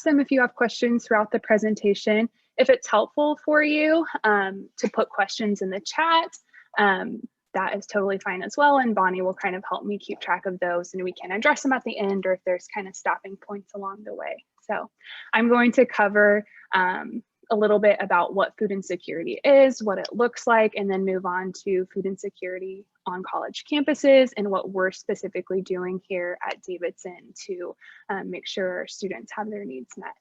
ask them if you have questions throughout the presentation. If it's helpful for you to put questions in the chat, that is totally fine as well. And Bonnie will kind of help me keep track of those and we can address them at the end or if there's kind of stopping points along the way. So I'm going to cover a little bit about what food insecurity is, what it looks like, and then move on to food insecurity on college campuses and what we're specifically doing here at Davidson to make sure our students have their needs met.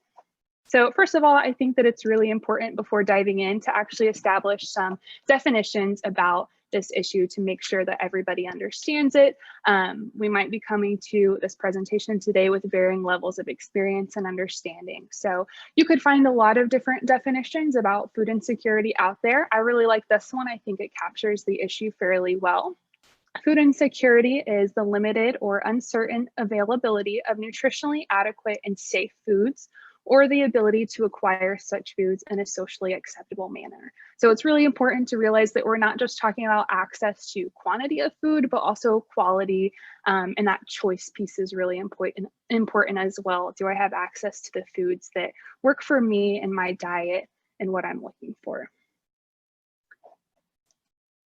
So first of all, I think that it's really important before diving in to actually establish some definitions about this issue to make sure that everybody understands it. We might be coming to this presentation today with varying levels of experience and understanding. So you could find a lot of different definitions about food insecurity out there. I really like this one. I think it captures the issue fairly well. Food insecurity is the limited or uncertain availability of nutritionally adequate and safe foods, or the ability to acquire such foods in a socially acceptable manner. So it's really important to realize that we're not just talking about access to quantity of food, but also quality, and that choice piece is really important as well. Do I have access to the foods that work for me and my diet and what I'm looking for?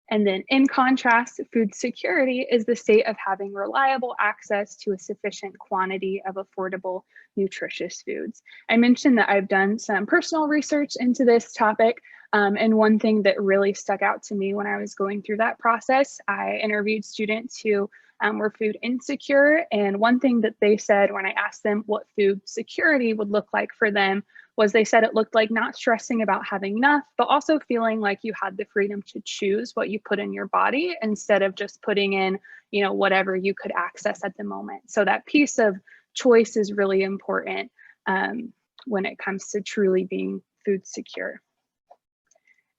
And then in contrast, food security is the state of having reliable access to a sufficient quantity of affordable, nutritious foods. I mentioned that I've done some personal research into this topic. And one thing that really stuck out to me when I was going through that process, I interviewed students who were food insecure. And one thing that they said when I asked them what food security would look like for them was they said it looked like not stressing about having enough, but also feeling like you had the freedom to choose what you put in your body instead of just putting in, you know, whatever you could access at the moment. So that piece of choice is really important when it comes to truly being food secure.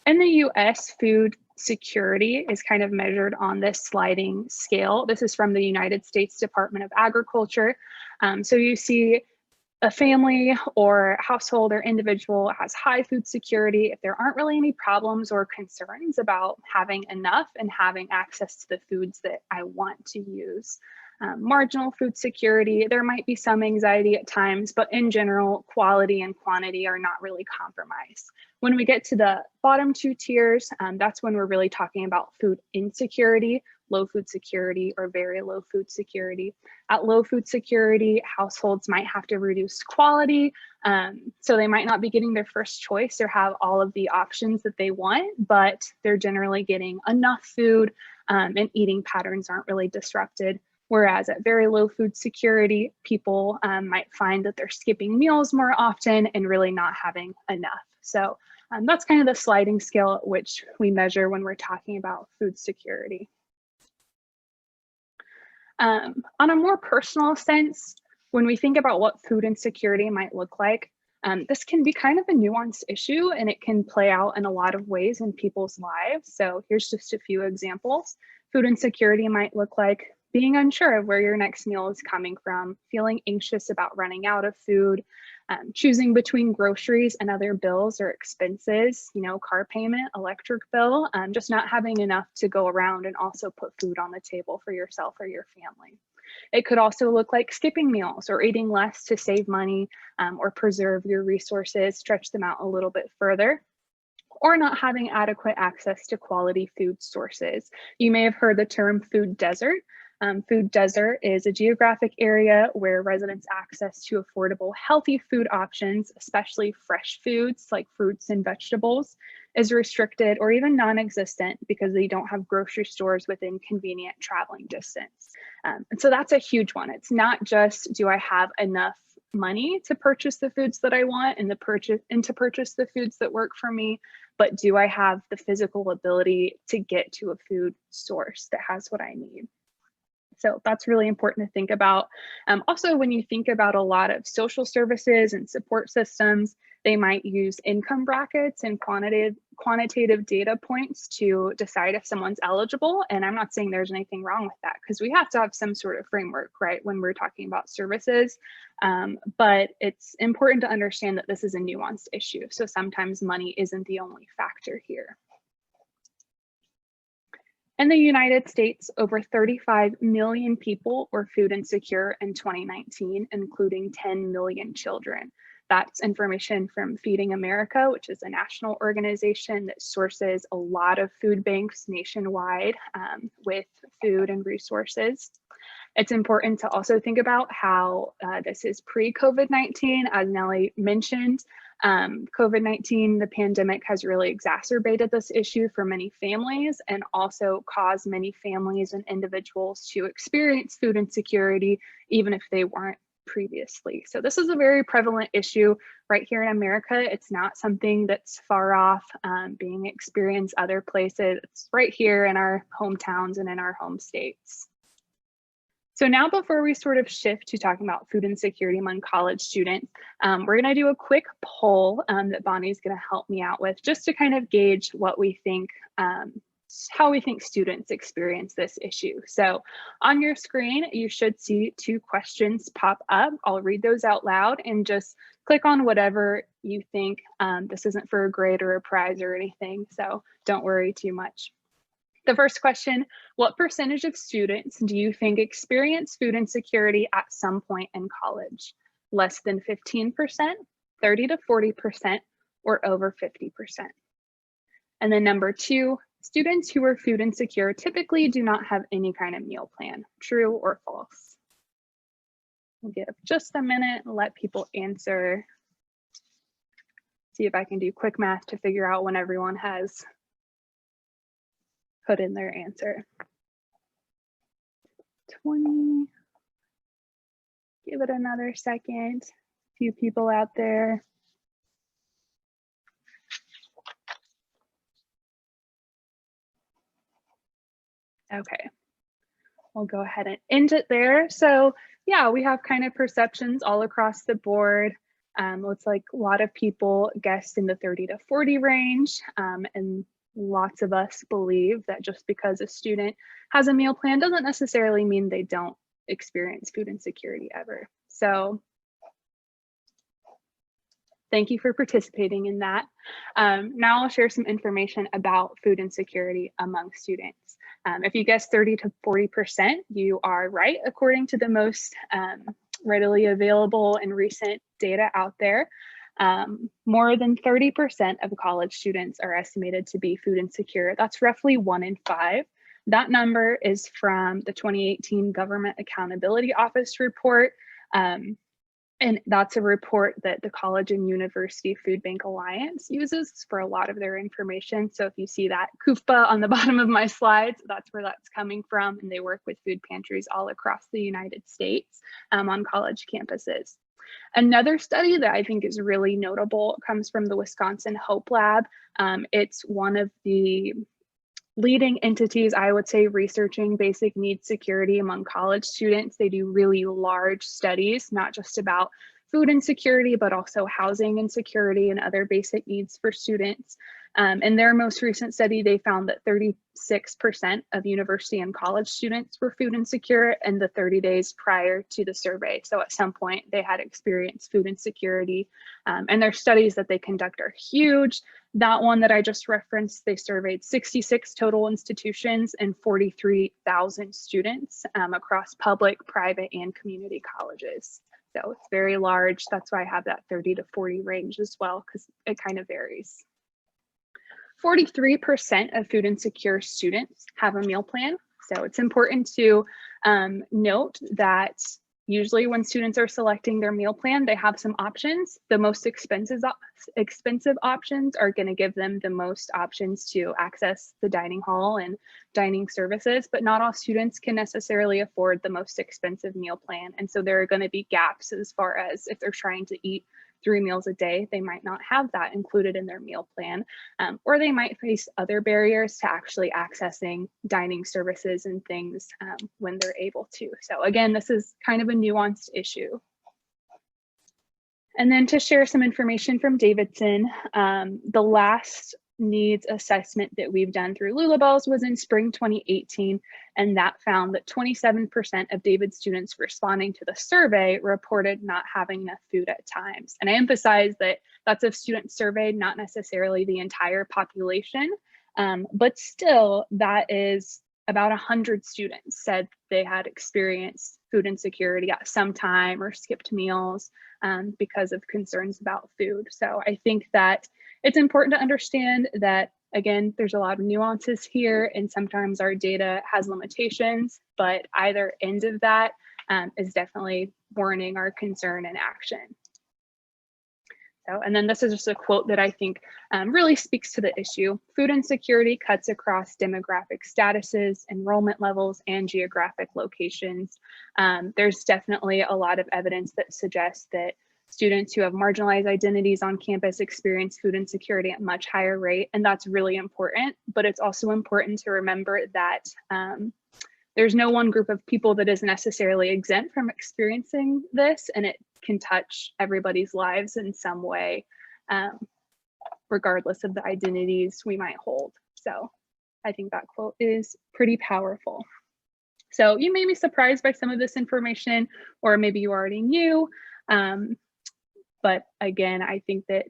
In the US, food security is kind of measured on this sliding scale. This is from the United States Department of Agriculture. So you see a family or household or individual has high food security if there aren't really any problems or concerns about having enough and having access to the foods that I want to use. Marginal food security, there might be some anxiety at times, but in general, quality and quantity are not really compromised. When we get to the bottom two tiers, that's when we're really talking about food insecurity, low food security, or very low food security. At low food security, households might have to reduce quality, so they might not be getting their first choice or have all of the options that they want, but they're generally getting enough food and eating patterns aren't really disrupted. Whereas at very low food security, people might find that they're skipping meals more often and really not having enough. So that's kind of the sliding scale at which we measure when we're talking about food security. On a more personal sense, when we think about what food insecurity might look like, this can be kind of a nuanced issue and it can play out in a lot of ways in people's lives. So here's just a few examples. Food insecurity might look like being unsure of where your next meal is coming from, feeling anxious about running out of food, choosing between groceries and other bills or expenses, you know, car payment, electric bill, just not having enough to go around and also put food on the table for yourself or your family. It could also look like skipping meals or eating less to save money or preserve your resources, stretch them out a little bit further, or not having adequate access to quality food sources. You may have heard the term food desert. Food desert is a geographic area where residents' access to affordable, healthy food options, especially fresh foods like fruits and vegetables, is restricted or even non-existent because they don't have grocery stores within convenient traveling distance. And so that's a huge one. It's not just, do I have enough money to purchase the foods that I want and to purchase the foods that work for me, but do I have the physical ability to get to a food source that has what I need? So that's really important to think about. Also, when you think about a lot of social services and support systems, they might use income brackets and quantitative data points to decide if someone's eligible. And I'm not saying there's anything wrong with that because we have to have some sort of framework, right, when we're talking about services. But it's important to understand that this is a nuanced issue. So sometimes money isn't the only factor here. In the United States, over 35 million people were food insecure in 2019, including 10 million children. That's information from Feeding America, which is a national organization that sources a lot of food banks nationwide with food and resources. It's important to also think about how this is pre-COVID-19, as Nellie mentioned. COVID-19, the pandemic, has really exacerbated this issue for many families and also caused many families and individuals to experience food insecurity, even if they weren't previously. So this is a very prevalent issue right here in America. It's not something that's far off being experienced other places. It's right here in our hometowns and in our home states. So now, before we sort of shift to talking about food insecurity among college students, we're going to do a quick poll that Bonnie's going to help me out with, just to kind of gauge what we think, how we think students experience this issue. So on your screen, you should see 2 questions pop up. I'll read those out loud and just click on whatever you think. This isn't for a grade or a prize or anything, so don't worry too much. The first question, what percentage of students do you think experience food insecurity at some point in college? Less than 15%, 30 to 40%, or over 50%? And then number 2, students who are food insecure typically do not have any kind of meal plan. True or false? We'll give just a minute and let people answer. See if I can do quick math to figure out when everyone has put in their answer. 20. Give it another second. A few people out there. Okay, we'll go ahead and end it there. So yeah, we have kind of perceptions all across the board. Looks like a lot of people guessed in the 30 to 40 range, and lots of us believe that just because a student has a meal plan doesn't necessarily mean they don't experience food insecurity ever. So thank you for participating in that. Now I'll share some information about food insecurity among students. If you guessed 30 to 40%, you are right, according to the most readily available and recent data out there. More than 30% of college students are estimated to be food insecure. That's roughly 1 in 5. That number is from the 2018 Government Accountability Office report. And that's a report that the College and University Food Bank Alliance uses for a lot of their information. So if you see that KUFPA on the bottom of my slides, that's where that's coming from. And they work with food pantries all across the United States on college campuses. Another study that I think is really notable comes from the Wisconsin Hope Lab. It's one of the leading entities, I would say, researching basic needs security among college students. They do really large studies, not just about food insecurity, but also housing insecurity and other basic needs for students. In their most recent study, they found that 36% of university and college students were food insecure in the 30 days prior to the survey. So at some point they had experienced food insecurity, and their studies that they conduct are huge. That one that I just referenced, they surveyed 66 total institutions and 43,000 students across public, private, and community colleges. So it's very large. That's why I have that 30 to 40 range as well, because it kind of varies. 43% of food insecure students have a meal plan. So it's important to note that usually when students are selecting their meal plan, they have some options. The most expensive options are going to give them the most options to access the dining hall and dining services, but not all students can necessarily afford the most expensive meal plan. And so there are going to be gaps as far as if they're trying to eat 3 meals a day, they might not have that included in their meal plan, or they might face other barriers to actually accessing dining services and things when they're able to. So again, this is kind of a nuanced issue. And then to share some information from Davidson, the last needs assessment that we've done through Lula was in spring 2018, and that found that 27% of David students responding to the survey reported not having enough food at times. And I emphasize that that's a student survey, not necessarily the entire population, but still that is about 100 students said they had experienced food insecurity at some time or skipped meals because of concerns about food. So I think that it's important to understand that, again, there's a lot of nuances here, and sometimes our data has limitations, but either end of that is definitely warranting our concern and action. So, and then this is just a quote that I think really speaks to the issue. Food insecurity cuts across demographic statuses, enrollment levels, and geographic locations. There's definitely a lot of evidence that suggests that students who have marginalized identities on campus experience food insecurity at a much higher rate, and that's really important. But it's also important to remember that there's no one group of people that is necessarily exempt from experiencing this, and it can touch everybody's lives in some way, regardless of the identities we might hold. So I think that quote is pretty powerful. So you may be surprised by some of this information, or maybe you already knew. But again, I think that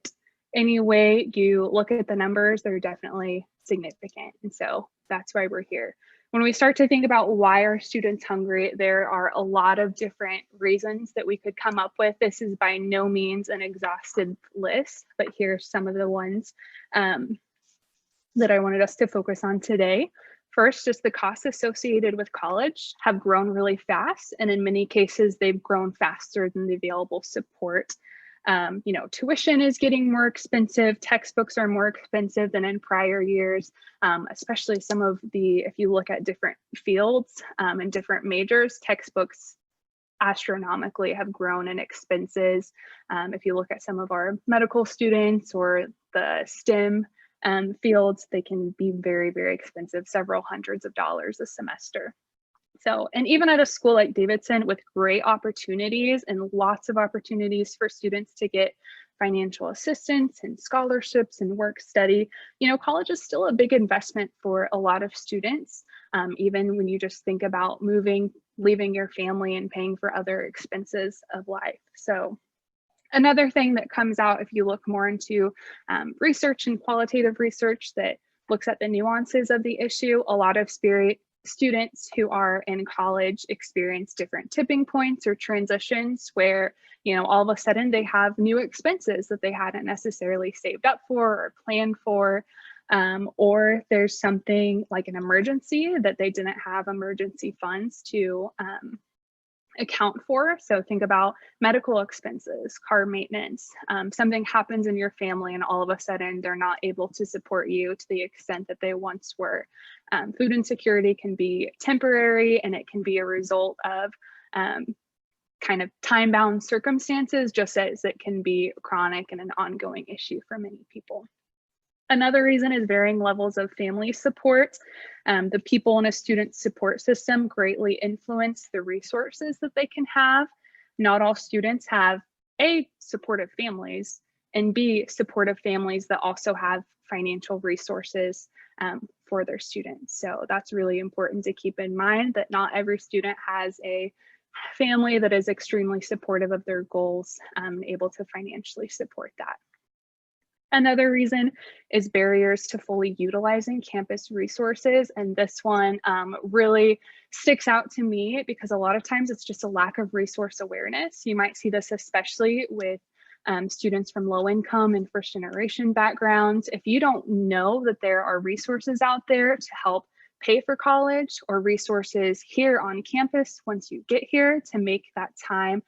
any way you look at the numbers, they're definitely significant. And so that's why we're here. When we start to think about why are students hungry, there are a lot of different reasons that we could come up with. This is by no means an exhaustive list, but here's some of the ones that I wanted us to focus on today. First, just the costs associated with college have grown really fast, and in many cases, they've grown faster than the available support. Tuition is getting more expensive, textbooks are more expensive than in prior years, especially some of the, if you look at different fields and different majors, textbooks astronomically have grown in expenses. If you look at some of our medical students or the STEM fields, they can be very, very expensive, several hundreds of dollars a semester. So, and even at a school like Davidson with great opportunities and lots of opportunities for students to get financial assistance and scholarships and work study, college is still a big investment for a lot of students, even when you just think about moving, leaving your family and paying for other expenses of life. So another thing that comes out if you look more into research and qualitative research that looks at the nuances of the issue, a lot of students who are in college experience different tipping points or transitions where, all of a sudden they have new expenses that they hadn't necessarily saved up for or planned for, or there's something like an emergency that they didn't have emergency funds to account for. So think about medical expenses, car maintenance, something happens in your family and all of a sudden they're not able to support you to the extent that they once were. Food insecurity can be temporary, and it can be a result of kind of time-bound circumstances, just as it can be chronic and an ongoing issue for many people. Another reason is varying levels of family support. The people in a student's support system greatly influence the resources that they can have. Not all students have A, supportive families, and B, supportive families that also have financial resources for their students. So that's really important to keep in mind, that not every student has a family that is extremely supportive of their goals, able to financially support that. Another reason is barriers to fully utilizing campus resources. And this one really sticks out to me because a lot of times it's just a lack of resource awareness. You might see this especially with students from low income and first generation backgrounds. If you don't know that there are resources out there to help pay for college, or resources here on campus once you get here to make that time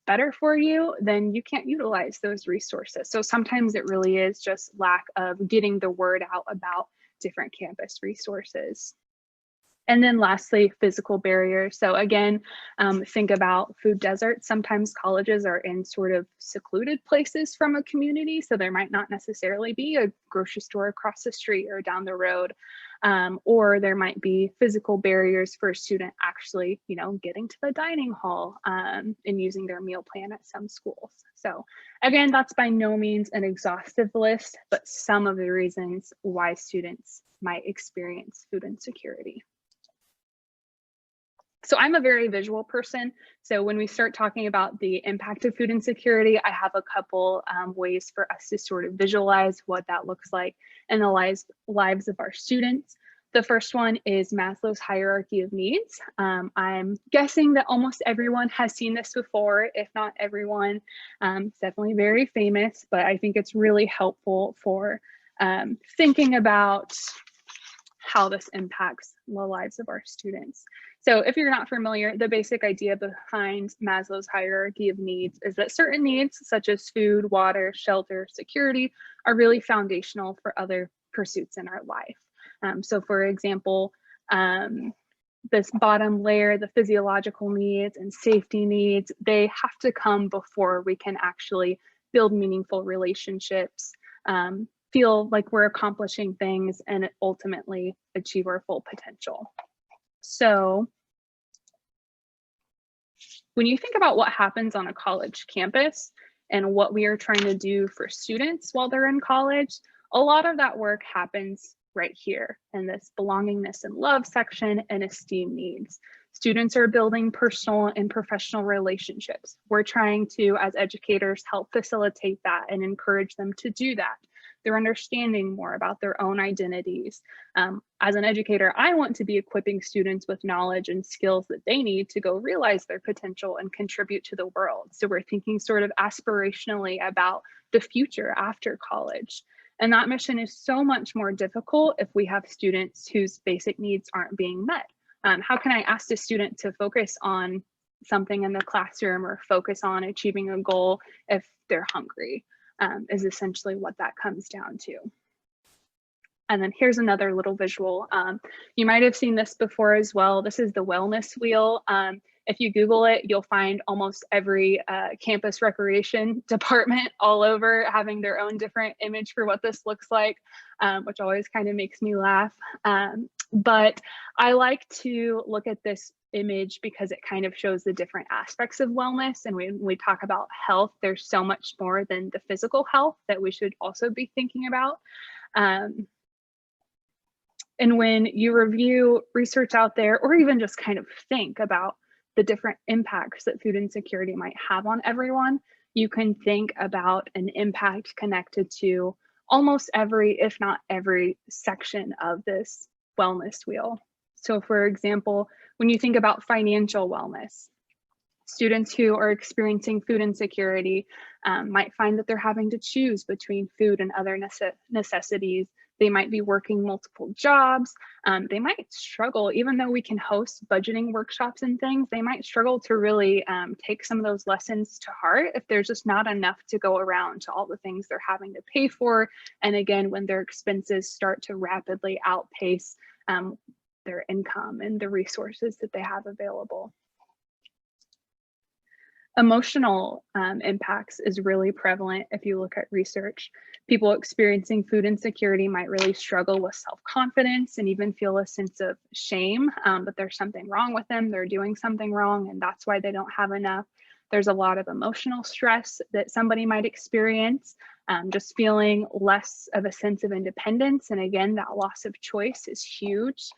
better for you, then you can't utilize those resources. So sometimes it really is just lack of getting the word out about different campus resources. And then lastly, physical barriers. So again, think about food deserts. Sometimes colleges are in sort of secluded places from a community. So there might not necessarily be a grocery store across the street or down the road. Or there might be physical barriers for a student actually, getting to the dining hall and using their meal plan at some schools. So again, that's by no means an exhaustive list, but some of the reasons why students might experience food insecurity. So I'm a very visual person. So when we start talking about the impact of food insecurity, I have a couple ways for us to sort of visualize what that looks like in the lives of our students. The first one is Maslow's hierarchy of needs. I'm guessing that almost everyone has seen this before, if not everyone. It's definitely very famous, but I think it's really helpful for thinking about how this impacts the lives of our students. So if you're not familiar, the basic idea behind Maslow's hierarchy of needs is that certain needs, such as food, water, shelter, security, are really foundational for other pursuits in our life. So for example, this bottom layer, the physiological needs and safety needs, they have to come before we can actually build meaningful relationships, feel like we're accomplishing things, and ultimately achieve our full potential. So when you think about what happens on a college campus and what we are trying to do for students while they're in college, a lot of that work happens right here in this belongingness and love section and esteem needs. Students are building personal and professional relationships. We're trying to, as educators, help facilitate that and encourage them to do that. They're understanding more about their own identities. As an educator, I want to be equipping students with knowledge and skills that they need to go realize their potential and contribute to the world. So we're thinking sort of aspirationally about the future after college. And that mission is so much more difficult if we have students whose basic needs aren't being met. How can I ask a student to focus on something in the classroom or focus on achieving a goal if they're hungry? Is essentially what that comes down to. And then here's another little visual. You might have seen this before as well. This is the wellness wheel. If you Google it, you'll find almost every campus recreation department all over having their own different image for what this looks like, which always kind of makes me laugh. But I like to look at this image because it kind of shows the different aspects of wellness. And when we talk about health, there's so much more than the physical health that we should also be thinking about. And when you review research out there, or even just kind of think about the different impacts that food insecurity might have on everyone, you can think about an impact connected to almost every, if not every, section of this wellness wheel. So for example, when you think about financial wellness, students who are experiencing food insecurity might find that they're having to choose between food and other necessities. They might be working multiple jobs. They might struggle, even though we can host budgeting workshops and things, they might struggle to really take some of those lessons to heart if there's just not enough to go around to all the things they're having to pay for. And again, when their expenses start to rapidly outpace their income and the resources that they have available. Emotional impacts is really prevalent if you look at research. People experiencing food insecurity might really struggle with self-confidence and even feel a sense of shame that there's something wrong with them, they're doing something wrong, and that's why they don't have enough. There's a lot of emotional stress that somebody might experience, just feeling less of a sense of independence. And again, that loss of choice is huge.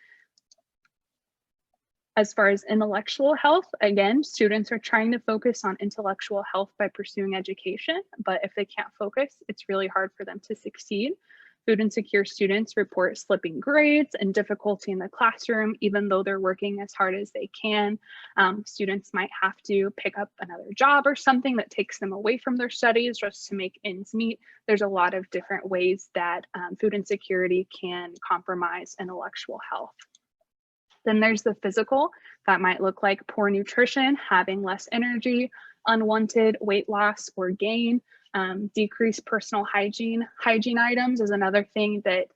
As far as intellectual health, again, students are trying to focus on intellectual health by pursuing education, but if they can't focus, it's really hard for them to succeed. Food insecure students report slipping grades and difficulty in the classroom, even though they're working as hard as they can. Students might have to pick up another job or something that takes them away from their studies just to make ends meet. There's a lot of different ways that food insecurity can compromise intellectual health. Then there's the physical. That might look like poor nutrition, having less energy, unwanted weight loss or gain, decreased personal hygiene. Hygiene items is another thing that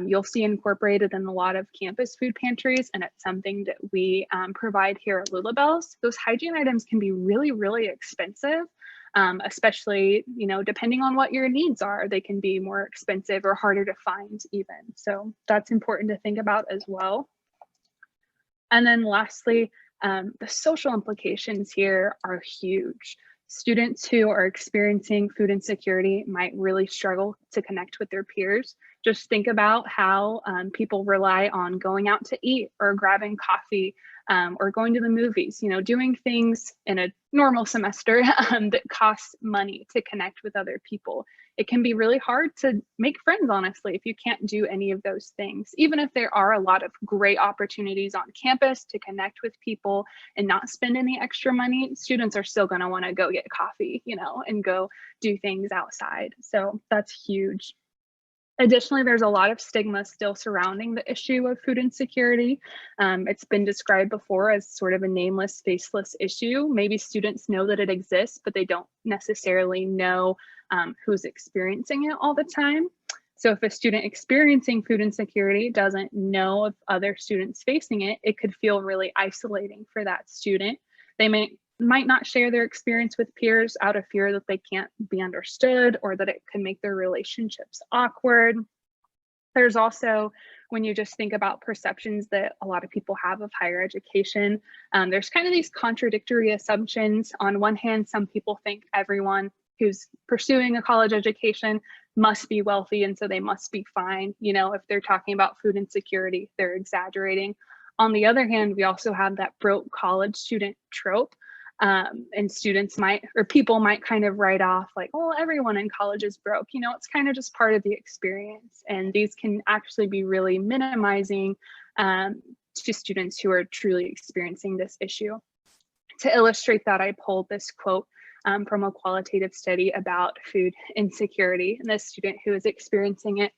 you'll see incorporated in a lot of campus food pantries, and it's something that we provide here at Lula. Those hygiene items can be really, really expensive, especially, depending on what your needs are. They can be more expensive or harder to find even. So that's important to think about as well. And then lastly, the social implications here are huge. Students who are experiencing food insecurity might really struggle to connect with their peers. Just think about how people rely on going out to eat or grabbing coffee or going to the movies, doing things in a normal semester that costs money to connect with other people. It can be really hard to make friends, honestly, if you can't do any of those things. Even if there are a lot of great opportunities on campus to connect with people and not spend any extra money, students are still going to want to go get coffee, and go do things outside. So that's huge. Additionally, there's a lot of stigma still surrounding the issue of food insecurity. It's been described before as sort of a nameless, faceless issue. Maybe students know that it exists, but they don't necessarily know who's experiencing it all the time. So if a student experiencing food insecurity doesn't know of other students facing it, it could feel really isolating for that student. They might not share their experience with peers out of fear that they can't be understood or that it could make their relationships awkward. There's also, when you just think about perceptions that a lot of people have of higher education, there's kind of these contradictory assumptions. On one hand, some people think everyone who's pursuing a college education must be wealthy, and so they must be fine. If they're talking about food insecurity, they're exaggerating. On the other hand, we also have that broke college student trope. And people might kind of write off like, oh, everyone in college is broke. It's kind of just part of the experience. And these can actually be really minimizing to students who are truly experiencing this issue. To illustrate that, I pulled this quote from a qualitative study about food insecurity and the student who is experiencing it.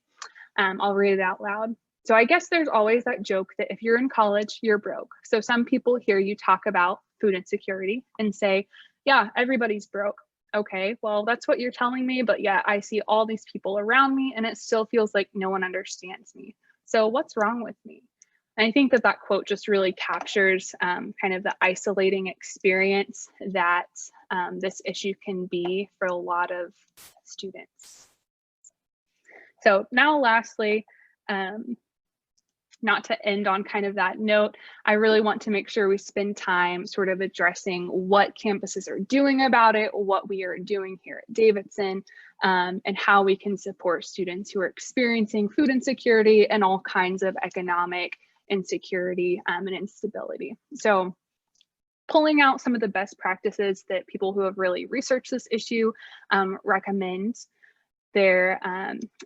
I'll read it out loud. So I guess there's always that joke that if you're in college, you're broke. So some people hear you talk about food insecurity and say, yeah, everybody's broke. Okay, well, that's what you're telling me, but yeah, I see all these people around me and it still feels like no one understands me. So what's wrong with me? And I think that quote just really captures kind of the isolating experience that this issue can be for a lot of students. So now lastly, not to end on kind of that note, I really want to make sure we spend time sort of addressing what campuses are doing about it, what we are doing here at Davidson, and how we can support students who are experiencing food insecurity and all kinds of economic insecurity and instability. So pulling out some of the best practices that people who have really researched this issue recommend. There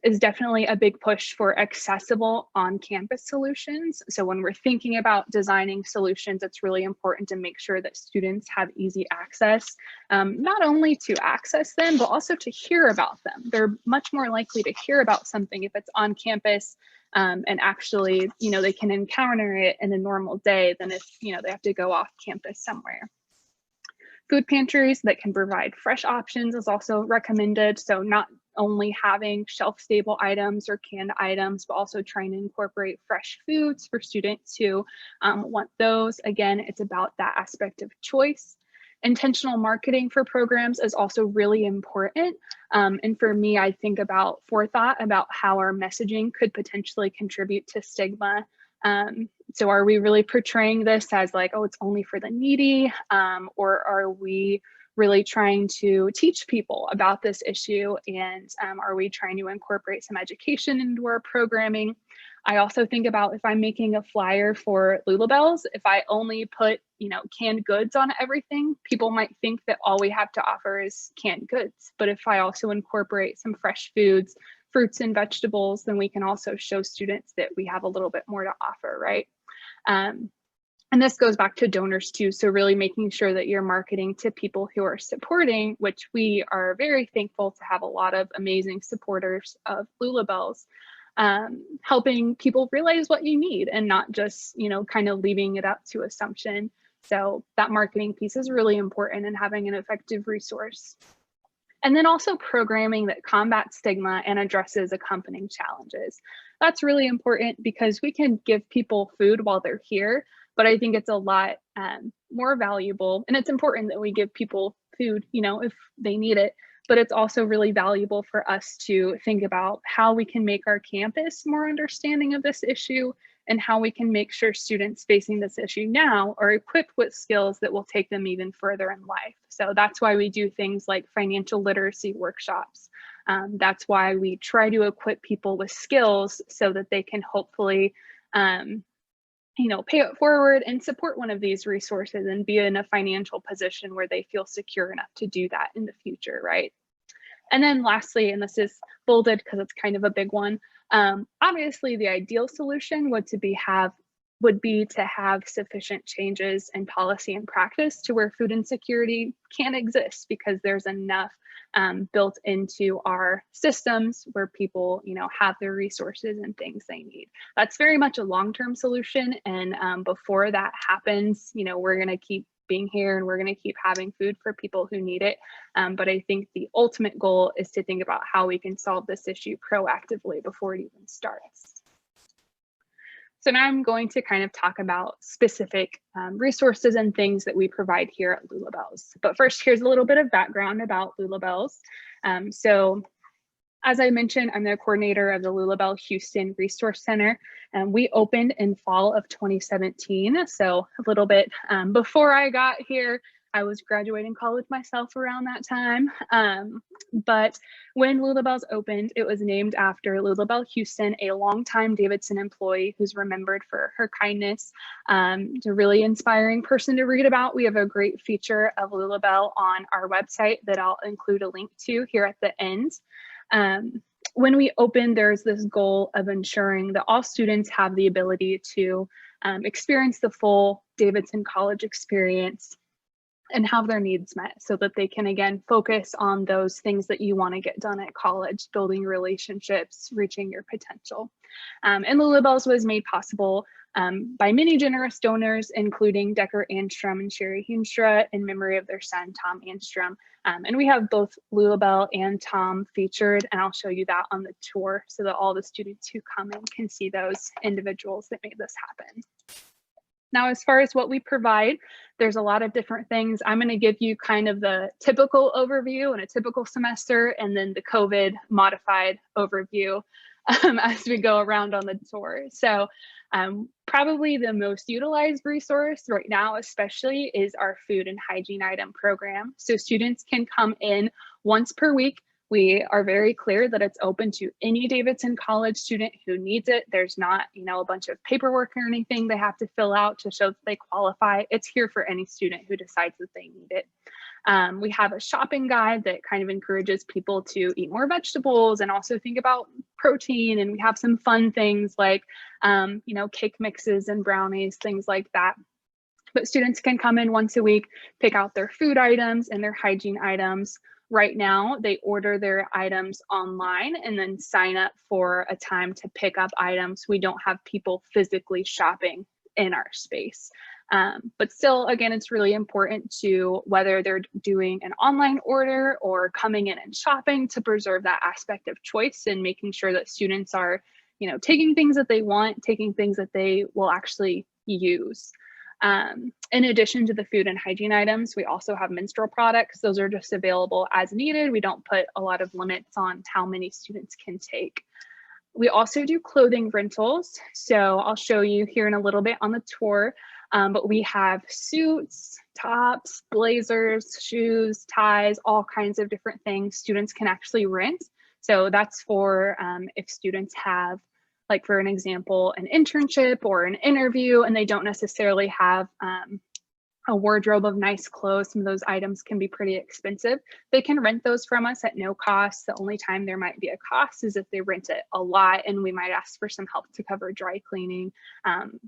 is definitely a big push for accessible on-campus solutions. So when we're thinking about designing solutions, it's really important to make sure that students have easy access, not only to access them, but also to hear about them. They're much more likely to hear about something if it's on campus and actually, they can encounter it in a normal day than if, they have to go off campus somewhere. Food pantries that can provide fresh options is also recommended. So not only having shelf-stable items or canned items, but also trying to incorporate fresh foods for students who want those. Again, it's about that aspect of choice. Intentional marketing for programs is also really important. And for me, I think about forethought about how our messaging could potentially contribute to stigma. So are we really portraying this as like, oh, it's only for the needy? Or are we really trying to teach people about this issue? And are we trying to incorporate some education into our programming? I also think about if I'm making a flyer for Lula, if I only put, canned goods on everything, people might think that all we have to offer is canned goods. But if I also incorporate some fresh foods, fruits and vegetables, then we can also show students that we have a little bit more to offer, right? And this goes back to donors too. So really making sure that you're marketing to people who are supporting, which we are very thankful to have a lot of amazing supporters of Lula, helping people realize what you need and not just, kind of leaving it up to assumption. So that marketing piece is really important in having an effective resource. And then also programming that combats stigma and addresses accompanying challenges. That's really important because we can give people food while they're here, but I think it's a lot more valuable, and it's important that we give people food, if they need it, but it's also really valuable for us to think about how we can make our campus more understanding of this issue and how we can make sure students facing this issue now are equipped with skills that will take them even further in life. So that's why we do things like financial literacy workshops. That's why we try to equip people with skills so that they can hopefully pay it forward and support one of these resources and be in a financial position where they feel secure enough to do that in the future, right? And then lastly, and this is bolded because it's kind of a big one, obviously the ideal solution would be to have sufficient changes in policy and practice to where food insecurity can exist, because there's enough built into our systems where people, have the resources and things they need. That's very much a long-term solution. And before that happens, we're going to keep being here and we're going to keep having food for people who need it. But I think the ultimate goal is to think about how we can solve this issue proactively before it even starts. So now I'm going to kind of talk about specific resources and things that we provide here at Lula Bells. But first, here's a little bit of background about Lula Bells. So as I mentioned, I'm the coordinator of the Lula Bell Houston Resource Center, and we opened in fall of 2017. So a little bit before I got here. I was graduating college myself around that time. But when Lula Bells opened, it was named after Lula Bell Houston, a longtime Davidson employee who's remembered for her kindness. It's a really inspiring person to read about. We have a great feature of Lula Bell on our website that I'll include a link to here at the end. When we opened, there's this goal of ensuring that all students have the ability to experience the full Davidson College experience and have their needs met, so that they can, again, focus on those things that you want to get done at college, building relationships, reaching your potential. And Lula Bells was made possible by many generous donors, including Decker Anstrom and Sherry Heemstra, in memory of their son, Tom Anstrom. And we have both Lula Bell and Tom featured, and I'll show you that on the tour so that all the students who come in can see those individuals that made this happen. Now, as far as what we provide, there's a lot of different things. I'm going to give you kind of the typical overview and a typical semester, and then the COVID modified overview as we go around on the tour. So probably the most utilized resource right now, especially, is our food and hygiene item program. So students can come in once per week. We are very clear that it's open to any Davidson College student who needs it. There's not, a bunch of paperwork or anything they have to fill out to show that they qualify. It's here for any student who decides that they need it. We have a shopping guide that kind of encourages people to eat more vegetables and also think about protein. And we have some fun things like, cake mixes and brownies, things like that. But students can come in once a week, pick out their food items and their hygiene items. Right now, they order their items online and then sign up for a time to pick up items. We don't have people physically shopping in our space. But still, again, it's really important to, whether they're doing an online order or coming in and shopping, to preserve that aspect of choice and making sure that students are, taking things that they want, taking things that they will actually use. In addition to the food and hygiene items, we also have menstrual products. Those are just available as needed. We don't put a lot of limits on how many students can take. We also do clothing rentals. So I'll show you here in a little bit on the tour, but we have suits, tops, blazers, shoes, ties, all kinds of different things students can actually rent. So that's for if students have, like, for an example, an internship or an interview, and they don't necessarily have a wardrobe of nice clothes. Some of those items can be pretty expensive. They can rent those from us at no cost. The only time there might be a cost is if they rent it a lot, and we might ask for some help to cover dry cleaning.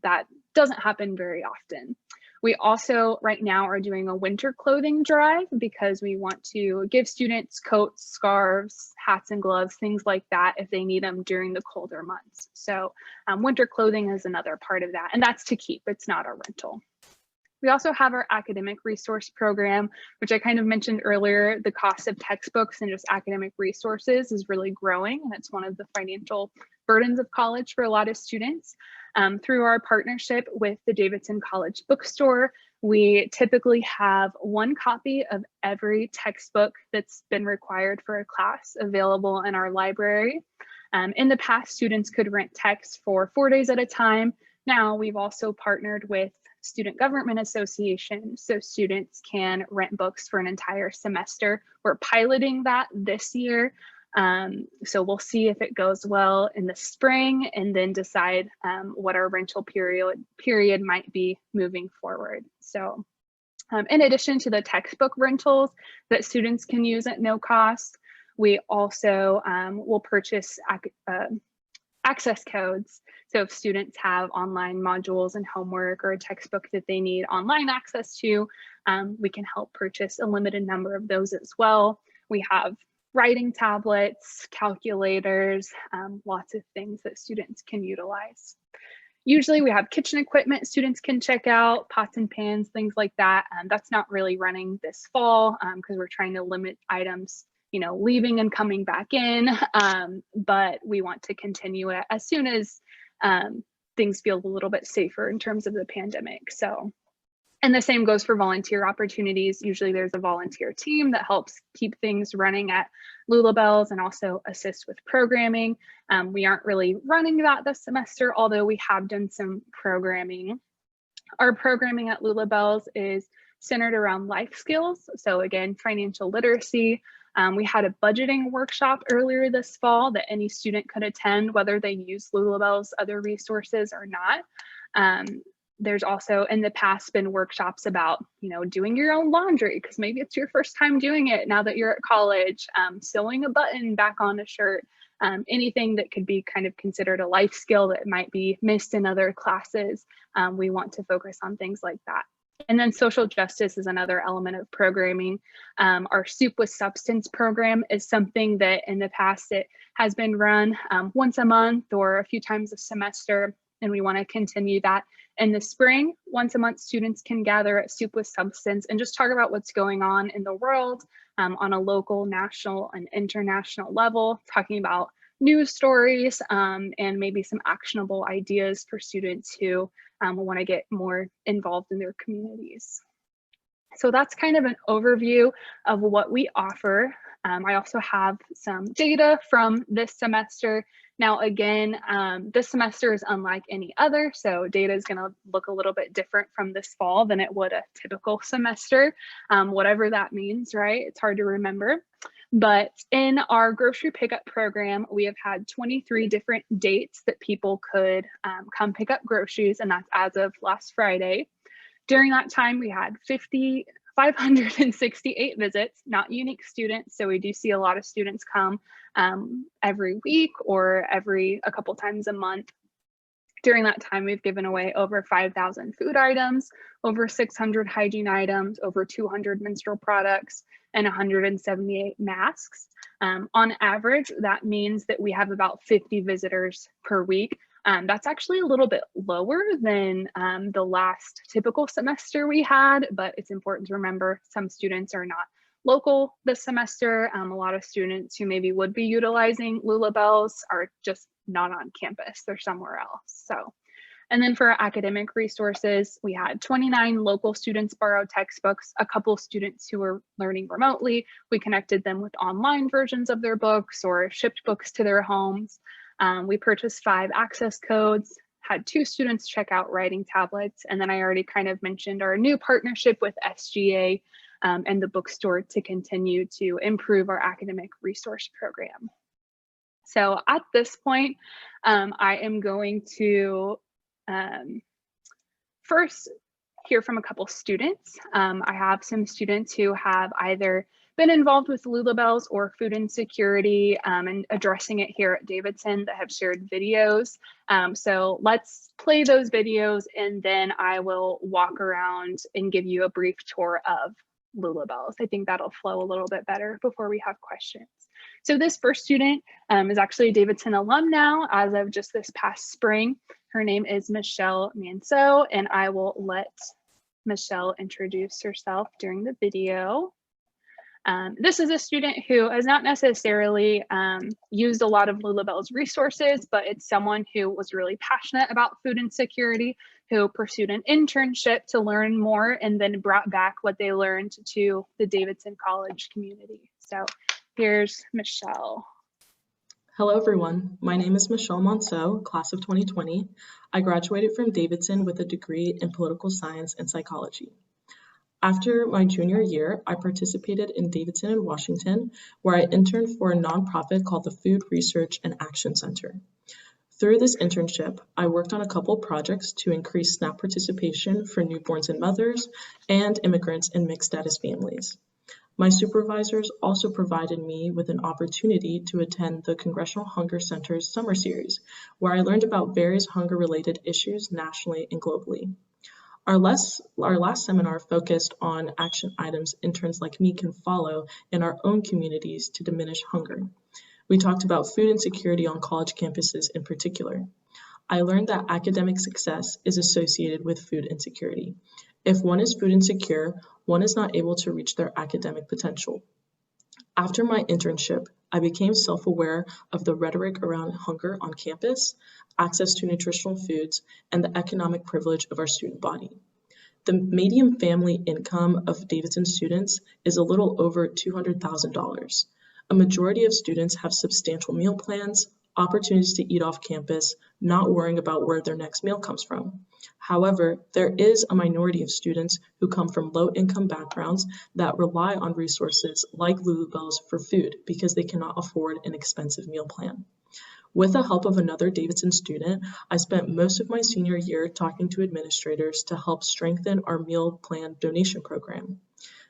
That doesn't happen very often. We also right now are doing a winter clothing drive because we want to give students coats, scarves, hats and gloves, things like that if they need them during the colder months. So winter clothing is another part of that, and that's to keep, it's not a rental. We also have our academic resource program, which I kind of mentioned earlier. The cost of textbooks and just academic resources is really growing, and it's one of the financial burdens of college for a lot of students. Through our partnership with the Davidson College bookstore, we typically have one copy of every textbook that's been required for a class available in our library. In the past, students could rent texts for 4 days at a time. Now we've also partnered with Student Government Association, so students can rent books for an entire semester. We're piloting that this year. So we'll see if it goes well in the spring and then decide what our rental period might be moving forward. So in addition to the textbook rentals that students can use at no cost, we also will purchase access codes. So if students have online modules and homework or a textbook that they need online access to, we can help purchase a limited number of those as well. We have writing tablets, calculators, lots of things that students can utilize. Usually we have kitchen equipment students can check out, pots and pans, things like that. That's not really running this fall because we're trying to limit items, leaving and coming back in. But we want to continue it as soon as things feel a little bit safer in terms of the pandemic. So, and the same goes for volunteer opportunities. Usually there's a volunteer team that helps keep things running at Lula Bells and also assist with programming. We aren't really running that this semester, although we have done some programming. Our programming at Lula Bells is centered around life skills. So again, financial literacy. We had a budgeting workshop earlier this fall that any student could attend, whether they use Lula Bells' other resources or not. There's also in the past been workshops about, doing your own laundry, because maybe it's your first time doing it now that you're at college, sewing a button back on a shirt, anything that could be kind of considered a life skill that might be missed in other classes. We want to focus on things like that. And then social justice is another element of programming. Our Soup with Substance program is something that in the past it has been run once a month or a few times a semester, and we want to continue that. In the spring, once a month, students can gather at Soup with Substance and just talk about what's going on in the world on a local, national, and international level, talking about news stories and maybe some actionable ideas for students who want to get more involved in their communities. So that's kind of an overview of what we offer. I also have some data from this semester. Now, again, this semester is unlike any other, so data is going to look a little bit different from this fall than it would a typical semester, whatever that means, right? It's hard to remember. But in our grocery pickup program, we have had 23 different dates that people could come pick up groceries, and that's as of last Friday. During that time, we had 568 visits, not unique students. So we do see a lot of students come every week or a couple times a month. During that time, we've given away over 5,000 food items, over 600 hygiene items, over 200 menstrual products, and 178 masks. On average, that means that we have about 50 visitors per week. That's actually a little bit lower than the last typical semester we had, but it's important to remember some students are not local this semester. A lot of students who maybe would be utilizing Lula Bells are just not on campus, they're somewhere else. So, and then for our academic resources, we had 29 local students borrow textbooks, a couple students who were learning remotely. We connected them with online versions of their books or shipped books to their homes. We purchased 5 access codes, had 2 students check out writing tablets, and then I already kind of mentioned our new partnership with SGA and the bookstore to continue to improve our academic resource program. So at this point, I am going to first hear from a couple students. I have some students who have either been involved with Lula Bells or food insecurity and addressing it here at Davidson that have shared videos. So let's play those videos and then I will walk around and give you a brief tour of Lula Bells. I think that'll flow a little bit better before we have questions. So this first student is actually a Davidson alum now as of just this past spring. Her name is Michelle Manseau, and I will let Michelle introduce herself during the video. This is a student who has not necessarily used a lot of Lula Bells resources, but it's someone who was really passionate about food insecurity, who pursued an internship to learn more and then brought back what they learned to the Davidson College community. So here's Michelle. Hello, everyone. My name is Michelle Manseau, class of 2020. I graduated from Davidson with a degree in political science and psychology. After my junior year, I participated in Davidson and Washington, where I interned for a nonprofit called the Food Research and Action Center. Through this internship, I worked on a couple projects to increase SNAP participation for newborns and mothers and immigrants and mixed status families. My supervisors also provided me with an opportunity to attend the Congressional Hunger Center's summer series, where I learned about various hunger-related issues nationally and globally. Our last seminar focused on action items interns like me can follow in our own communities to diminish hunger. We talked about food insecurity on college campuses in particular. I learned that academic success is associated with food insecurity. If one is food insecure, one is not able to reach their academic potential. After my internship, I became self-aware of the rhetoric around hunger on campus, access to nutritional foods, and the economic privilege of our student body. The median family income of Davidson students is a little over $200,000. A majority of students have substantial meal plans, opportunities to eat off campus, not worrying about where their next meal comes from. However, there is a minority of students who come from low-income backgrounds that rely on resources like Lulabelle's for food because they cannot afford an expensive meal plan. With the help of another Davidson student, I spent most of my senior year talking to administrators to help strengthen our meal plan donation program.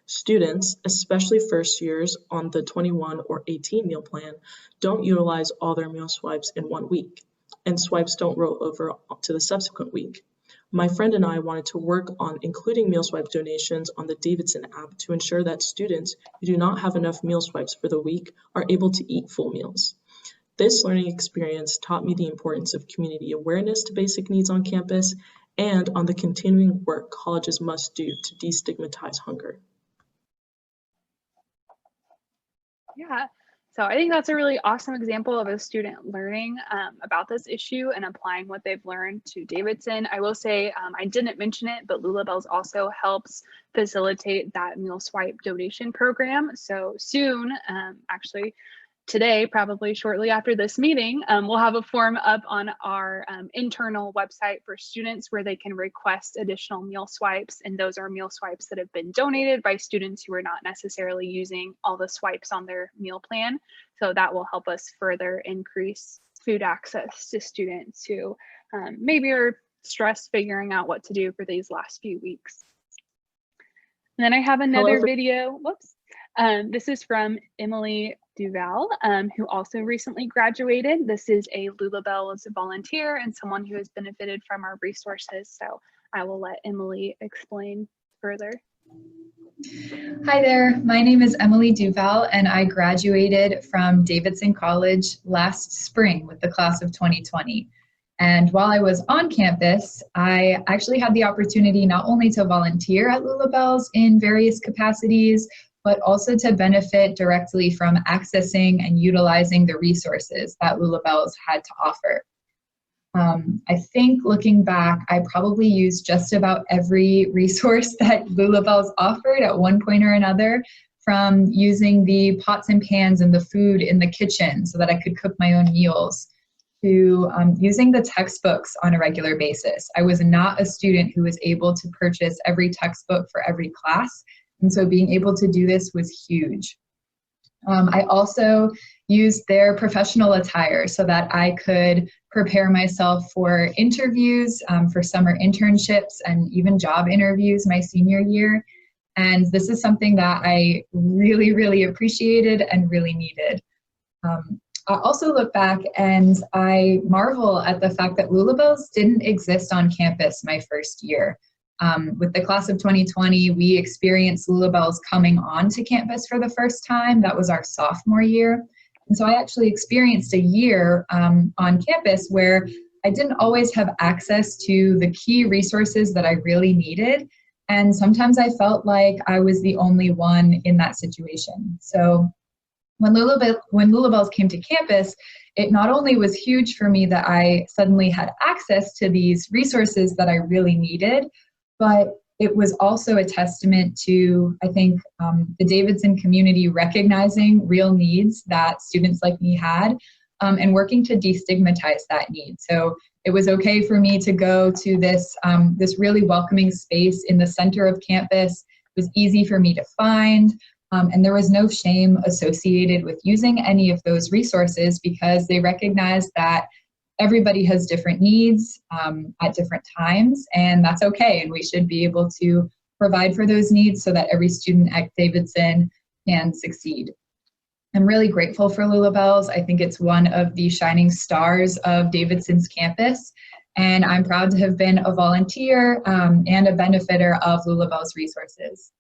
Students, especially first years on the 21 or 18 meal plan, don't utilize all their meal swipes in 1 week, and swipes don't roll over to the subsequent week. My friend and I wanted to work on including meal swipe donations on the Davidson app to ensure that students who do not have enough meal swipes for the week are able to eat full meals. This learning experience taught me the importance of community awareness to basic needs on campus and on the continuing work colleges must do to destigmatize hunger. Yeah, so I think that's a really awesome example of a student learning about this issue and applying what they've learned to Davidson. I will say, I didn't mention it, but Lulabelle's also helps facilitate that meal swipe donation program. So soon, actually, today, probably shortly after this meeting, we'll have a form up on our internal website for students where they can request additional meal swipes. And those are meal swipes that have been donated by students who are not necessarily using all the swipes on their meal plan. So that will help us further increase food access to students who maybe are stressed figuring out what to do for these last few weeks. And then I have another video. Whoops. This is from Emily DuVal, who also recently graduated. This is a Lulabelle's volunteer and someone who has benefited from our resources. So I will let Emily explain further. Hi there, my name is Emily DuVal and I graduated from Davidson College last spring with the class of 2020. And while I was on campus, I actually had the opportunity not only to volunteer at Lulabelle's in various capacities, but also to benefit directly from accessing and utilizing the resources that Lulabelle's had to offer. I think looking back, I probably used just about every resource that Lulabelle's offered at one point or another, from using the pots and pans and the food in the kitchen so that I could cook my own meals, to using the textbooks on a regular basis. I was not a student who was able to purchase every textbook for every class, and so being able to do this was huge. I also used their professional attire so that I could prepare myself for interviews, for summer internships, and even job interviews my senior year. And this is something that I really, really appreciated and really needed. I also look back and I marvel at the fact that Lulabelle's didn't exist on campus my first year. With the class of 2020, we experienced Lulabelle's coming onto campus for the first time. That was our sophomore year. And so I actually experienced a year on campus where I didn't always have access to the key resources that I really needed. And sometimes I felt like I was the only one in that situation. So when Lulabelle's came to campus, it not only was huge for me that I suddenly had access to these resources that I really needed, but it was also a testament to, I think, the Davidson community recognizing real needs that students like me had, and working to destigmatize that need. So it was okay for me to go to this, this really welcoming space in the center of campus was easy for me to find. And there was no shame associated with using any of those resources because they recognized that everybody has different needs at different times, and that's okay. And we should be able to provide for those needs so that every student at Davidson can succeed. I'm really grateful for Lula Bells. I think it's one of the shining stars of Davidson's campus, and I'm proud to have been a volunteer and a benefiter of Lula Bells resources.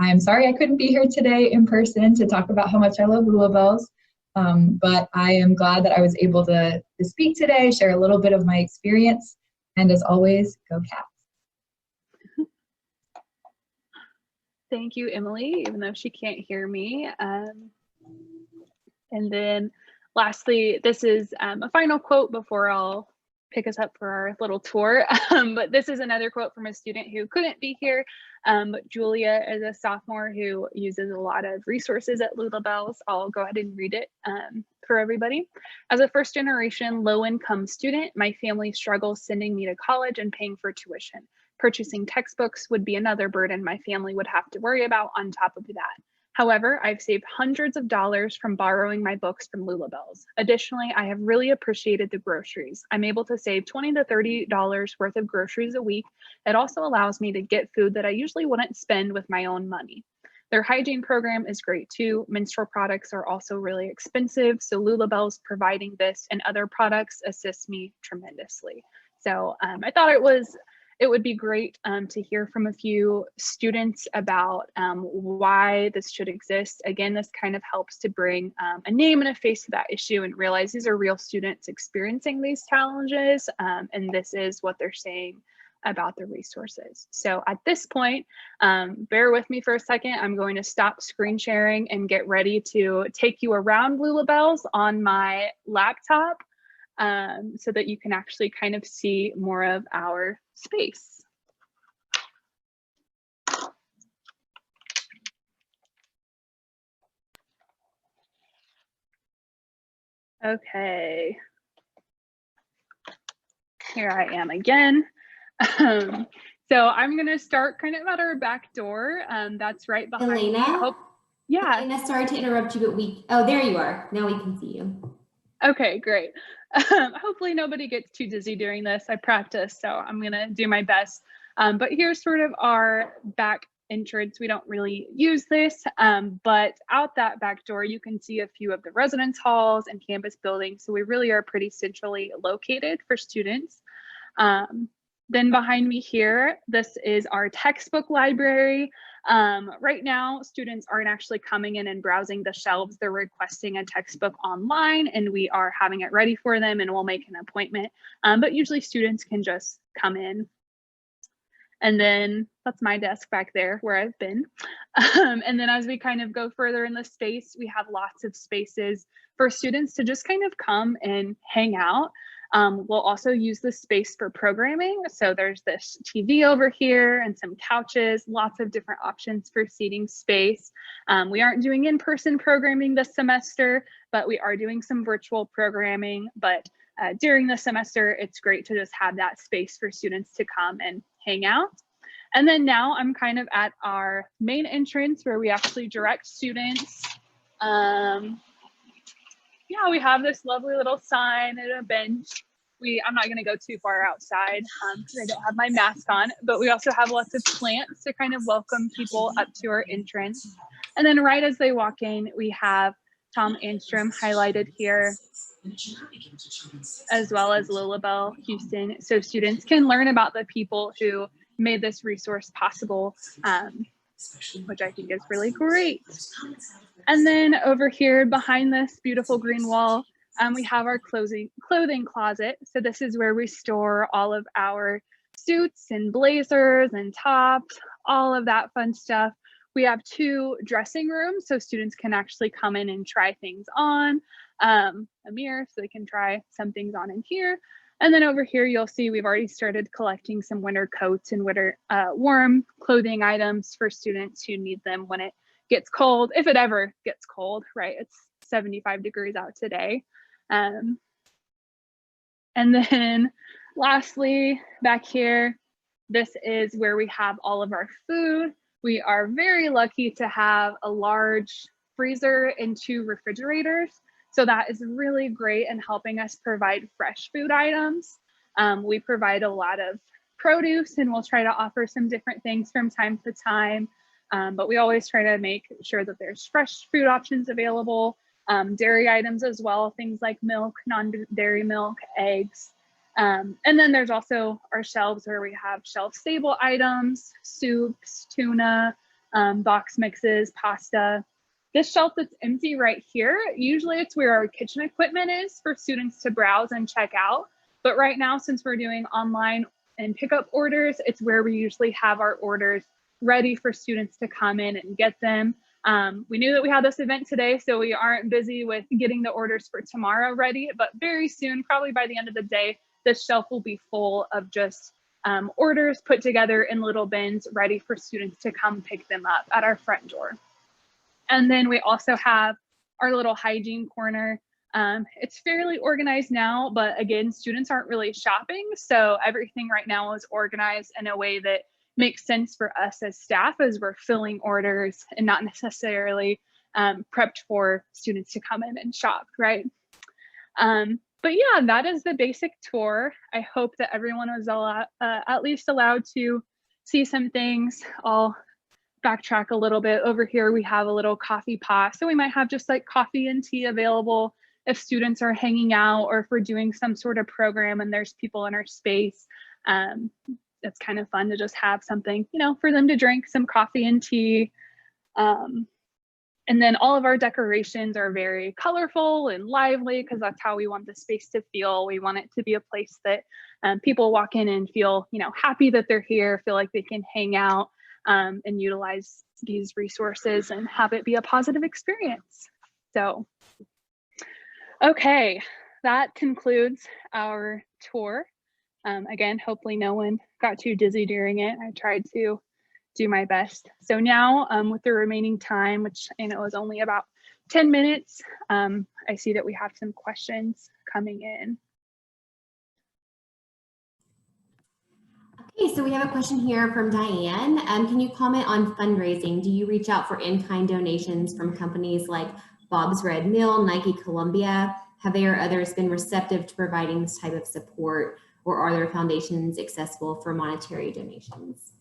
I'm sorry I couldn't be here today in person to talk about how much I love Lula Bells, but I am glad that I was able to speak today, share a little bit of my experience, and as always, go Cats. Thank you, Emily, even though she can't hear me. And then lastly, this is a final quote before I'll pick us up for our little tour. But this is another quote from a student who couldn't be here. But Julia is a sophomore who uses a lot of resources at Lula Bells. I'll go ahead and read it for everybody. As a first generation low-income student, my family struggles sending me to college and paying for tuition. Purchasing textbooks would be another burden my family would have to worry about on top of that. However, I've saved hundreds of dollars from borrowing my books from Lula Bells. Additionally, I have really appreciated the groceries. I'm able to save $20 to $30 worth of groceries a week. It also allows me to get food that I usually wouldn't spend with my own money. Their hygiene program is great too. Menstrual products are also really expensive, so Lula Bells providing this and other products assists me tremendously. So I thought it would be great to hear from a few students about why this should exist. Again, this kind of helps to bring a name and a face to that issue and realize these are real students experiencing these challenges, and this is what they're saying about the resources. So at this point, bear with me for a second. I'm going to stop screen sharing and get ready to take you around Lula Bells on my laptop so that you can actually kind of see more of our space. Okay. Here I am again. So I'm going to start kind of at our back door. That's right behind Elena? me. Yeah. Elena, sorry to interrupt you, but oh, there you are. Now we can see you. Okay, great. Hopefully nobody gets too dizzy during this. I practice, so I'm going to do my best. But here's sort of our back entrance. We don't really use this, but out that back door, you can see a few of the residence halls and campus buildings. So we really are pretty centrally located for students. Then behind me here, this is our textbook library. Right now, students aren't actually coming in and browsing the shelves. They're requesting a textbook online and we are having it ready for them and we'll make an appointment. But usually students can just come in. And then that's my desk back there where I've been. And then as we kind of go further in the space, we have lots of spaces for students to just kind of come and hang out. We'll also use this space for programming. So there's this TV over here and some couches, lots of different options for seating space. We aren't doing in-person programming this semester, but we are doing some virtual programming. But during the semester, it's great to just have that space for students to come and hang out. And then now I'm kind of at our main entrance where we actually direct students. Yeah, we have this lovely little sign and a bench. I'm not going to go too far outside because I don't have my mask on, but we also have lots of plants to kind of welcome people up to our entrance. And then right as they walk in, we have Tom Anstrom highlighted here, as well as Lula Bell Houston. So students can learn about the people who made this resource possible, which I think is really great. And then over here behind this beautiful green wall, we have our clothing closet. So this is where we store all of our suits and blazers and tops, all of that fun stuff. We have 2 dressing rooms so students can actually come in and try things on, a mirror so they can try some things on in here. And then over here, you'll see we've already started collecting some winter coats and winter warm clothing items for students who need them when it gets cold, if it ever gets cold, right? It's 75 degrees out today. And then lastly, back here, this is where we have all of our food. We are very lucky to have a large freezer and 2 refrigerators. So that is really great in helping us provide fresh food items. We provide a lot of produce, and we'll try to offer some different things from time to time. But we always try to make sure that there's fresh food options available, dairy items as well, things like milk, non-dairy milk, eggs. And then there's also our shelves where we have shelf-stable items, soups, tuna, box mixes, pasta. This shelf that's empty right here, usually it's where our kitchen equipment is for students to browse and check out. But right now, since we're doing online and pickup orders, it's where we usually have our orders ready for students to come in and get them. We knew that we had this event today, so we aren't busy with getting the orders for tomorrow ready, but very soon, probably by the end of the day, this shelf will be full of just orders put together in little bins ready for students to come pick them up at our front door. And then we also have our little hygiene corner. It's fairly organized now, but again, students aren't really shopping. So everything right now is organized in a way that makes sense for us as staff as we're filling orders and not necessarily prepped for students to come in and shop, right? But yeah, that is the basic tour. I hope that everyone was at least allowed to see some things. I'll backtrack a little bit. Over here, we have a little coffee pot. So we might have just like coffee and tea available if students are hanging out or if we're doing some sort of program and there's people in our space. It's kind of fun to just have something, you know, for them to drink, some coffee and tea. And then all of our decorations are very colorful and lively because that's how we want the space to feel. We want it to be a place that people walk in and feel, you know, happy that they're here, feel like they can hang out and utilize these resources and have it be a positive experience. So, okay, that concludes our tour. Again, hopefully no one got too dizzy during it. I tried to do my best. So now with the remaining time, which I know is only about 10 minutes, I see that we have some questions coming in. Okay, so we have a question here from Diane. Can you comment on fundraising? Do you reach out for in-kind donations from companies like Bob's Red Mill, Nike, Columbia? Have they or others been receptive to providing this type of support, or are their foundations accessible for monetary donations?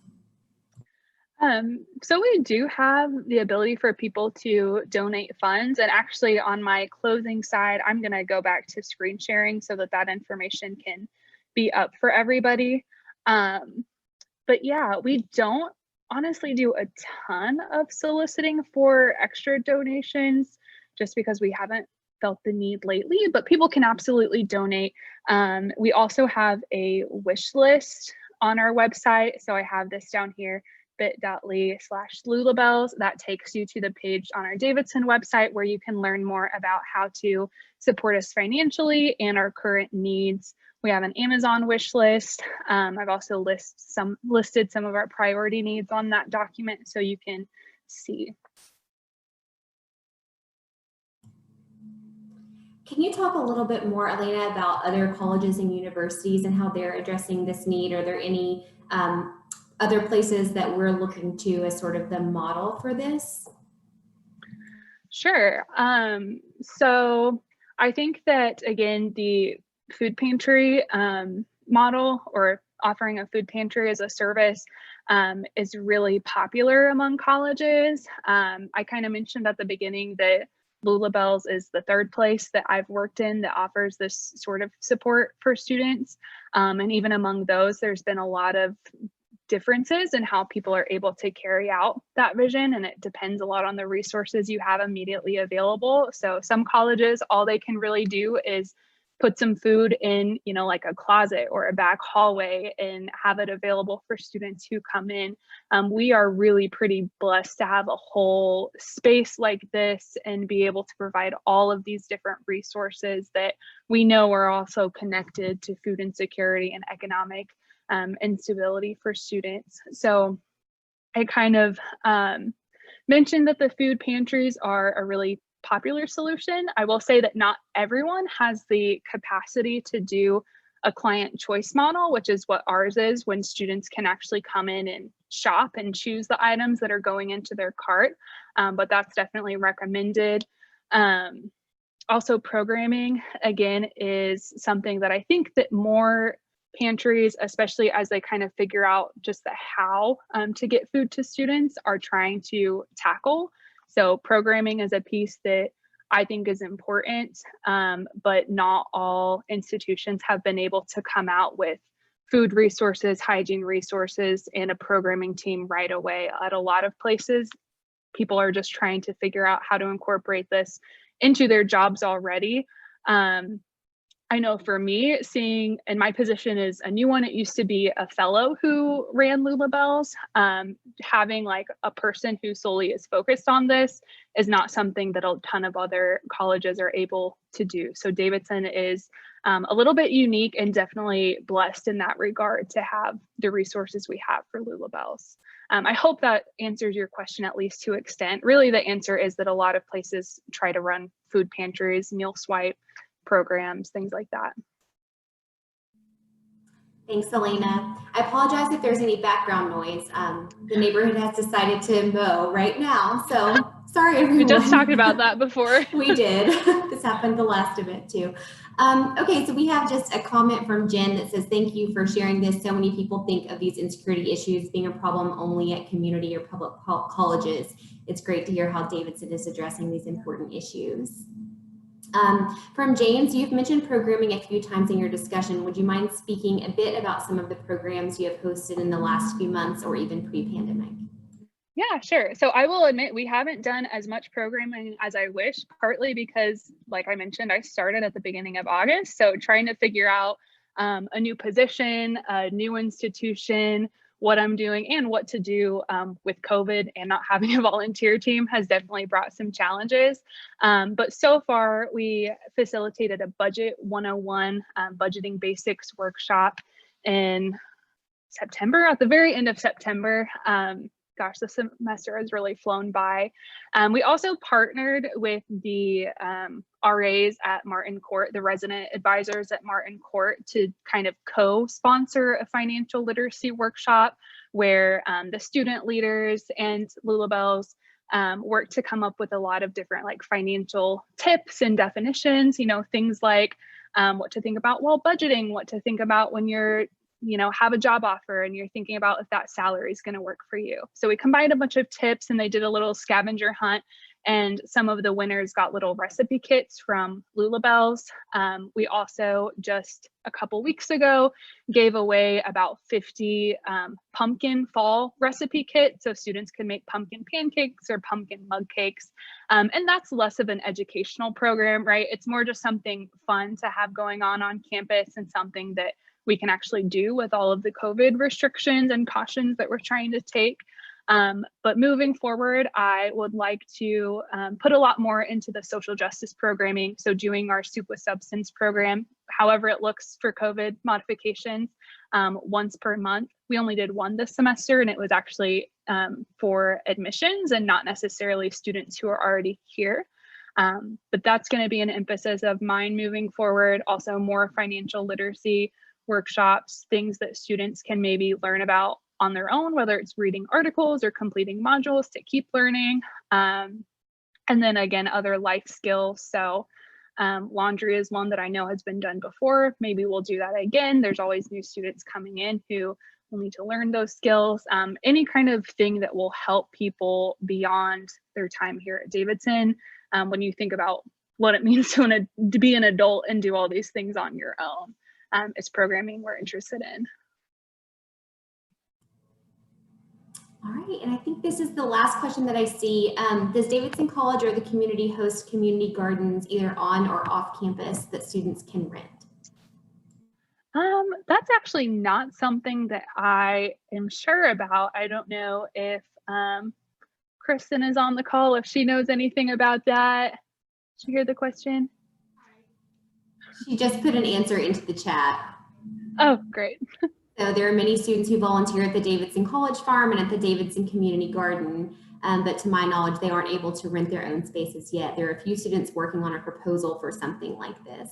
So we do have the ability for people to donate funds, and actually on my closing side, I'm going to go back to screen sharing so that that information can be up for everybody. But yeah, we don't honestly do a ton of soliciting for extra donations just because we haven't felt the need lately, but people can absolutely donate. We also have a wish list on our website. So I have this down here, bit.ly/LulaBells. That takes you to the page on our Davidson website where you can learn more about how to support us financially and our current needs. We have an Amazon wish list. I've also listed some of our priority needs on that document so you can see. Can you talk a little bit more, Elena, about other colleges and universities and how they're addressing this need? Are there any other places that we're looking to as sort of the model for this? Sure. So I think that, again, the food pantry model, or offering a food pantry as a service, is really popular among colleges. I kind of mentioned at the beginning that LulaBells is the third place that I've worked in that offers this sort of support for students. And even among those, there's been a lot of differences in how people are able to carry out that vision, and it depends a lot on the resources you have immediately available. So some colleges, all they can really do is put some food in, you know, like a closet or a back hallway and have it available for students who come in. We are really pretty blessed to have a whole space like this and be able to provide all of these different resources that we know are also connected to food insecurity and economic instability for students. So I kind of mentioned that the food pantries are a really popular solution. I will say that not everyone has the capacity to do a client choice model, which is what ours is, when students can actually come in and shop and choose the items that are going into their cart. But that's definitely recommended. Also, programming, again, is something that I think that more pantries, especially as they kind of figure out just the how to get food to students, are trying to tackle. So programming is a piece that I think is important, but not all institutions have been able to come out with food resources, hygiene resources, and a programming team right away. At a lot of places, people are just trying to figure out how to incorporate this into their jobs already. I know for me, seeing, and my position is a new one, it used to be a fellow who ran Lula Bells. Having like a person who solely is focused on this is not something that a ton of other colleges are able to do. So Davidson is a little bit unique and definitely blessed in that regard to have the resources we have for Lula Bells. I hope that answers your question at least to an extent. Really, the answer is that a lot of places try to run food pantries, meal swipe programs, things like that. Thanks, Elena. I apologize if there's any background noise. The neighborhood has decided to mow right now, so sorry everyone. We just talked about that before. We did. This happened the last event too. Okay, so we have just a comment from Jen that says, thank you for sharing this. So many people think of these insecurity issues being a problem only at community or public colleges. It's great to hear how Davidson is addressing these important issues. From James, you've mentioned programming a few times in your discussion. Would you mind speaking a bit about some of the programs you have hosted in the last few months or even pre-pandemic? Yeah, sure. So I will admit we haven't done as much programming as I wish, partly because, like I mentioned, I started at the beginning of August. So trying to figure out a new position, a new institution, what I'm doing and what to do with COVID and not having a volunteer team has definitely brought some challenges. But so far, we facilitated a Budget 101 budgeting basics workshop in September, at the very end of September. Gosh, the semester has really flown by. We also partnered with the RAs at Martin Court, the resident advisors at Martin Court, to kind of co-sponsor a financial literacy workshop where the student leaders and Lula Bells work to come up with a lot of different like financial tips and definitions, you know, things like what to think about while budgeting, what to think about when you're have a job offer and you're thinking about if that salary is going to work for you. So we combined a bunch of tips and they did a little scavenger hunt, and some of the winners got little recipe kits from Lula Bells. We also just a couple weeks ago gave away about 50 pumpkin fall recipe kits so students could make pumpkin pancakes or pumpkin mug cakes. And that's less of an educational program, right? It's more just something fun to have going on campus and something that we can actually do with all of the COVID restrictions and cautions that we're trying to take. But moving forward, I would like to put a lot more into the social justice programming. So doing our Soup with Substance program, however it looks for COVID modifications, once per month. We only did one this semester, and it was actually for admissions and not necessarily students who are already here. But that's going to be an emphasis of mine moving forward. Also more financial literacy workshops, things that students can maybe learn about on their own, whether it's reading articles or completing modules to keep learning. And then again, other life skills. So laundry is one that I know has been done before. Maybe we'll do that again. There's always new students coming in who will need to learn those skills. Any kind of thing that will help people beyond their time here at Davidson. When you think about what it means to be an adult and do all these things on your own. It's programming we're interested in. All right, and I think this is the last question that I see. Does Davidson College or the community host community gardens either on or off campus that students can rent? That's actually not something that I am sure about. I don't know if Kristen is on the call, if she knows anything about that. Did you hear the question? She just put an answer into the chat. Oh, great. So there are many students who volunteer at the Davidson College Farm and at the Davidson Community Garden, but to my knowledge, they aren't able to rent their own spaces yet. There are a few students working on a proposal for something like this.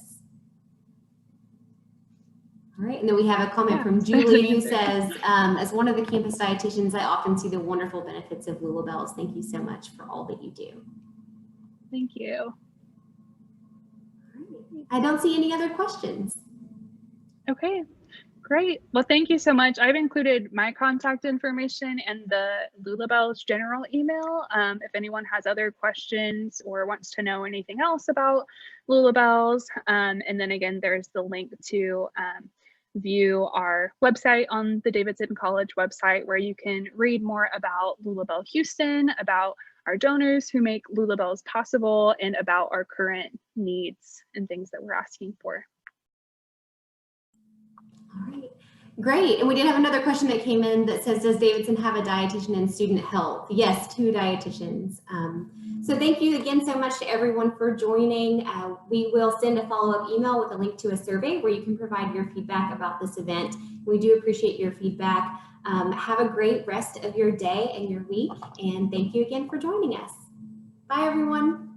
All right, and then we have a comment from Julie who says, as one of the campus dietitians, I often see the wonderful benefits of Lula. Thank you so much for all that you do. Thank you. I don't see any other questions. Okay, great. Well, thank you so much. I've included my contact information and the Lulabel's general email. If anyone has other questions or wants to know anything else about Lulabel's. And then again, there's the link to view our website on the Davidson College website, where you can read more about Lulabelle Houston, about our donors who make Lulabel's possible, and about our current needs and things that we're asking for. All right, great. And we did have another question that came in that says, does Davidson have a dietitian in student health? Yes, 2 dietitians. So thank you again so much to everyone for joining. We will send a follow-up email with a link to a survey where you can provide your feedback about this event. We do appreciate your feedback. Have a great rest of your day and your week. And thank you again for joining us. Bye, everyone.